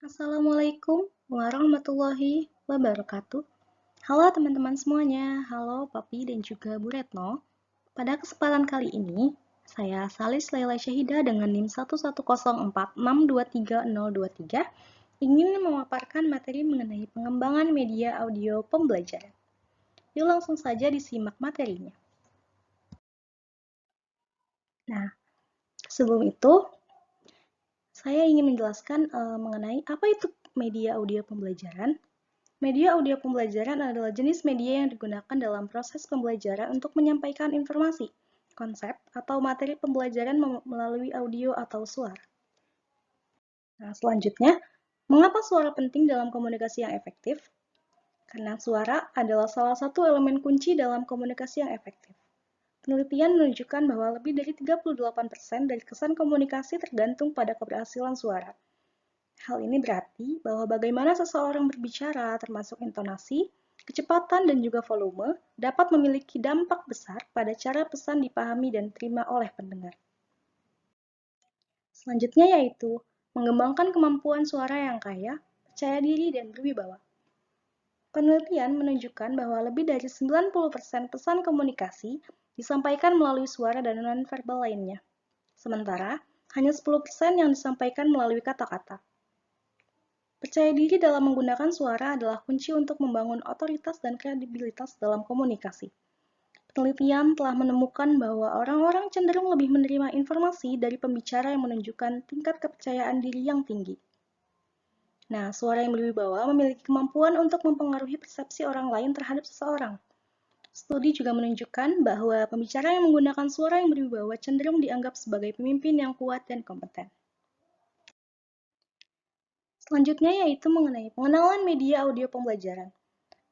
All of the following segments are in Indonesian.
Assalamualaikum warahmatullahi wabarakatuh. Halo teman-teman semuanya, halo Papi dan juga Bu Retno. Pada kesempatan kali ini, saya Salis Laila Syahida dengan NIM 11046230023 ingin memaparkan materi mengenai pengembangan media audio pembelajaran. Yuk langsung saja disimak materinya. Nah, sebelum itu, saya ingin menjelaskan mengenai apa itu media audio pembelajaran. Media audio pembelajaran adalah jenis media yang digunakan dalam proses pembelajaran untuk menyampaikan informasi, konsep, atau materi pembelajaran melalui audio atau suara. Nah, selanjutnya, mengapa suara penting dalam komunikasi yang efektif? Karena suara adalah salah satu elemen kunci dalam komunikasi yang efektif. Penelitian menunjukkan bahwa lebih dari 38% dari kesan komunikasi tergantung pada keberhasilan suara. Hal ini berarti bahwa bagaimana seseorang berbicara, termasuk intonasi, kecepatan, dan juga volume, dapat memiliki dampak besar pada cara pesan dipahami dan diterima oleh pendengar. Selanjutnya yaitu mengembangkan kemampuan suara yang kaya, percaya diri, dan berwibawa. Penelitian menunjukkan bahwa lebih dari 90% pesan komunikasi disampaikan melalui suara dan non-verbal lainnya. Sementara, hanya 10% yang disampaikan melalui kata-kata. Percaya diri dalam menggunakan suara adalah kunci untuk membangun otoritas dan kredibilitas dalam komunikasi. Penelitian telah menemukan bahwa orang-orang cenderung lebih menerima informasi dari pembicara yang menunjukkan tingkat kepercayaan diri yang tinggi. Nah, suara yang berwibawa memiliki kemampuan untuk mempengaruhi persepsi orang lain terhadap seseorang. Studi juga menunjukkan bahwa pembicara yang menggunakan suara yang berwibawa cenderung dianggap sebagai pemimpin yang kuat dan kompeten. Selanjutnya yaitu mengenai pengenalan media audio pembelajaran.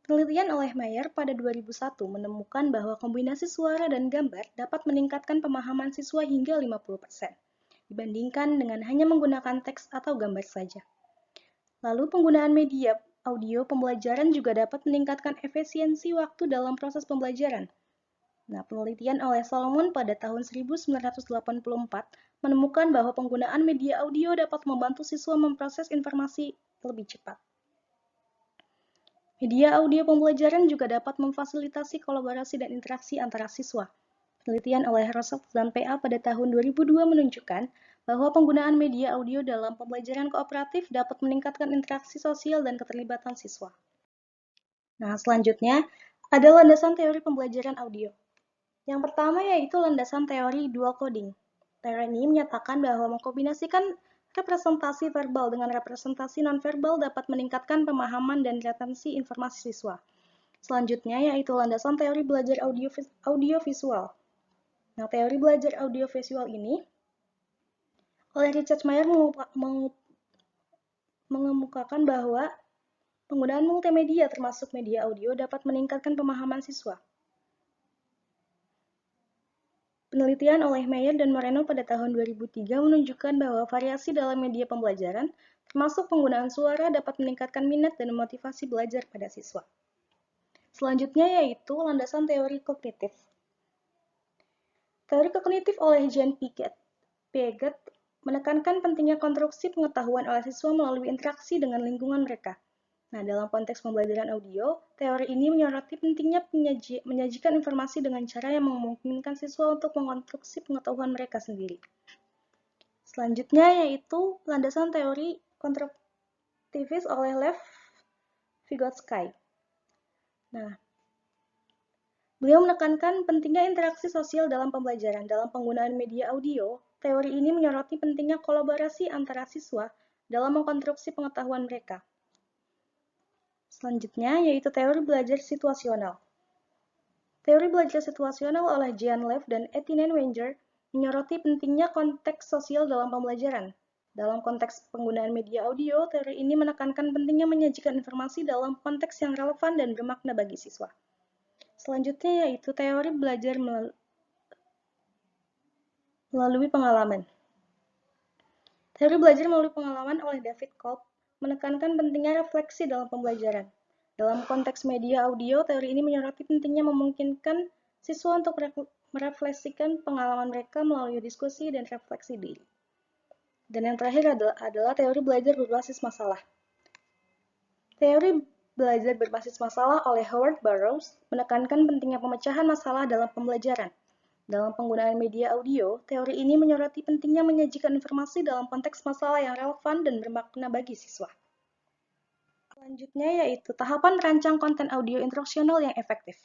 Penelitian oleh Mayer pada 2001 menemukan bahwa kombinasi suara dan gambar dapat meningkatkan pemahaman siswa hingga 50%, dibandingkan dengan hanya menggunakan teks atau gambar saja. Lalu penggunaan media audio pembelajaran juga dapat meningkatkan efisiensi waktu dalam proses pembelajaran. Nah, penelitian oleh Solomon pada tahun 1984 menemukan bahwa penggunaan media audio dapat membantu siswa memproses informasi lebih cepat. Media audio pembelajaran juga dapat memfasilitasi kolaborasi dan interaksi antara siswa. Penelitian oleh Rosset dan PA pada tahun 2002 menunjukkan bahwa penggunaan media audio dalam pembelajaran kooperatif dapat meningkatkan interaksi sosial dan keterlibatan siswa. Nah, selanjutnya ada landasan teori pembelajaran audio. Yang pertama yaitu landasan teori dual coding. Teori ini menyatakan bahwa mengkombinasikan representasi verbal dengan representasi nonverbal dapat meningkatkan pemahaman dan retensi informasi siswa. Selanjutnya yaitu landasan teori belajar audiovisual. Nah, teori belajar audiovisual ini oleh Richard Mayer mengemukakan bahwa penggunaan multimedia termasuk media audio dapat meningkatkan pemahaman siswa. Penelitian oleh Mayer dan Moreno pada tahun 2003 menunjukkan bahwa variasi dalam media pembelajaran, termasuk penggunaan suara, dapat meningkatkan minat dan motivasi belajar pada siswa. Selanjutnya yaitu landasan teori kognitif. Teori kognitif oleh Jean Piaget menekankan pentingnya konstruksi pengetahuan oleh siswa melalui interaksi dengan lingkungan mereka. Nah, dalam konteks pembelajaran audio, teori ini menyoroti pentingnya menyajikan informasi dengan cara yang memungkinkan siswa untuk mengkonstruksi pengetahuan mereka sendiri. Selanjutnya yaitu landasan teori konstruktivis oleh Lev Vygotsky. Nah, beliau menekankan pentingnya interaksi sosial dalam pembelajaran. Dalam penggunaan media audio, teori ini menyoroti pentingnya kolaborasi antara siswa dalam mengkonstruksi pengetahuan mereka. Selanjutnya yaitu teori belajar situasional. Teori belajar situasional oleh Jean Lev dan Etienne Wenger menyoroti pentingnya konteks sosial dalam pembelajaran. Dalam konteks penggunaan media audio, teori ini menekankan pentingnya menyajikan informasi dalam konteks yang relevan dan bermakna bagi siswa. Selanjutnya yaitu teori belajar melalui pengalaman. Teori belajar melalui pengalaman oleh David Kolb menekankan pentingnya refleksi dalam pembelajaran. Dalam konteks media audio, teori ini menyoroti pentingnya memungkinkan siswa untuk merefleksikan pengalaman mereka melalui diskusi dan refleksi diri. Dan yang terakhir adalah teori belajar berbasis masalah. Teori belajar berbasis masalah oleh Howard Burroughs menekankan pentingnya pemecahan masalah dalam pembelajaran. Dalam penggunaan media audio, teori ini menyoroti pentingnya menyajikan informasi dalam konteks masalah yang relevan dan bermakna bagi siswa. Selanjutnya yaitu tahapan merancang konten audio instruksional yang efektif.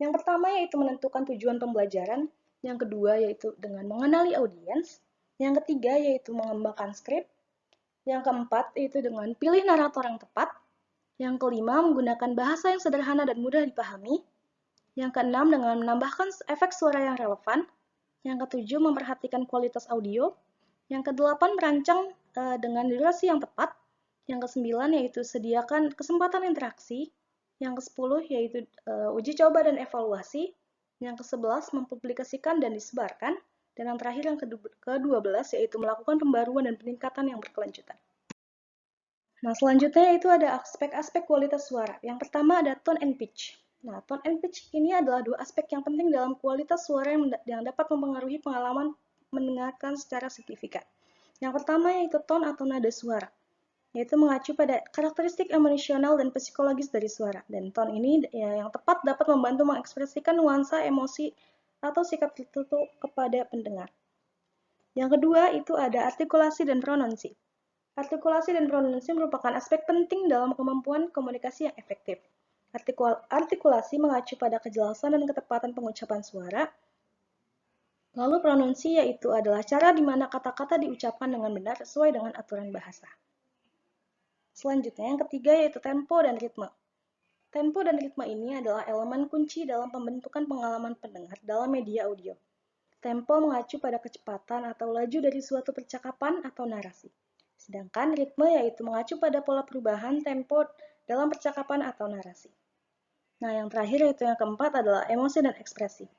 Yang pertama yaitu menentukan tujuan pembelajaran, yang kedua yaitu dengan mengenali audiens, yang ketiga yaitu mengembangkan skrip, yang keempat yaitu dengan pilih narator yang tepat, yang kelima menggunakan bahasa yang sederhana dan mudah dipahami, yang keenam dengan menambahkan efek suara yang relevan, yang ketujuh memperhatikan kualitas audio, yang kedelapan merancang dengan durasi yang tepat, yang kesembilan yaitu sediakan kesempatan interaksi, yang kesepuluh yaitu uji coba dan evaluasi, yang kesebelas mempublikasikan dan disebarkan, dan yang terakhir yang ke-12 yaitu melakukan pembaruan dan peningkatan yang berkelanjutan. Nah, selanjutnya itu ada aspek-aspek kualitas suara. Yang pertama ada tone and pitch. Nah, tone and pitch ini adalah dua aspek yang penting dalam kualitas suara yang dapat mempengaruhi pengalaman mendengarkan secara signifikan. Yang pertama yaitu tone atau nada suara, yaitu mengacu pada karakteristik emosional dan psikologis dari suara. Dan tone ini yang tepat dapat membantu mengekspresikan nuansa emosi atau sikap tertentu kepada pendengar. Yang kedua itu ada artikulasi dan pronunsi. Artikulasi dan pronunsi merupakan aspek penting dalam kemampuan komunikasi yang efektif. Artikulasi mengacu pada kejelasan dan ketepatan pengucapan suara. Lalu pronunsi yaitu adalah cara di mana kata-kata diucapkan dengan benar sesuai dengan aturan bahasa. Selanjutnya yang ketiga yaitu tempo dan ritme. Tempo dan ritme ini adalah elemen kunci dalam pembentukan pengalaman pendengar dalam media audio. Tempo mengacu pada kecepatan atau laju dari suatu percakapan atau narasi. Sedangkan ritme yaitu mengacu pada pola perubahan tempo dalam percakapan atau narasi. Nah, yang terakhir yaitu yang keempat adalah emosi dan ekspresi.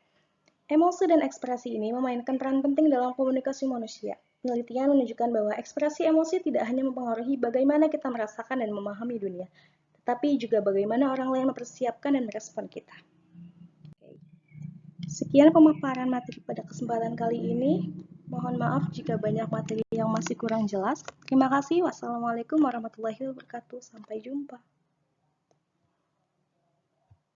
Emosi dan ekspresi ini memainkan peran penting dalam komunikasi manusia. Penelitian menunjukkan bahwa ekspresi emosi tidak hanya mempengaruhi bagaimana kita merasakan dan memahami dunia, tetapi juga bagaimana orang lain mempersiapkan dan merespon kita. Sekian pemaparan materi pada kesempatan kali ini. Mohon maaf jika banyak materi yang masih kurang jelas. Terima kasih. Wassalamualaikum warahmatullahi wabarakatuh. Sampai jumpa.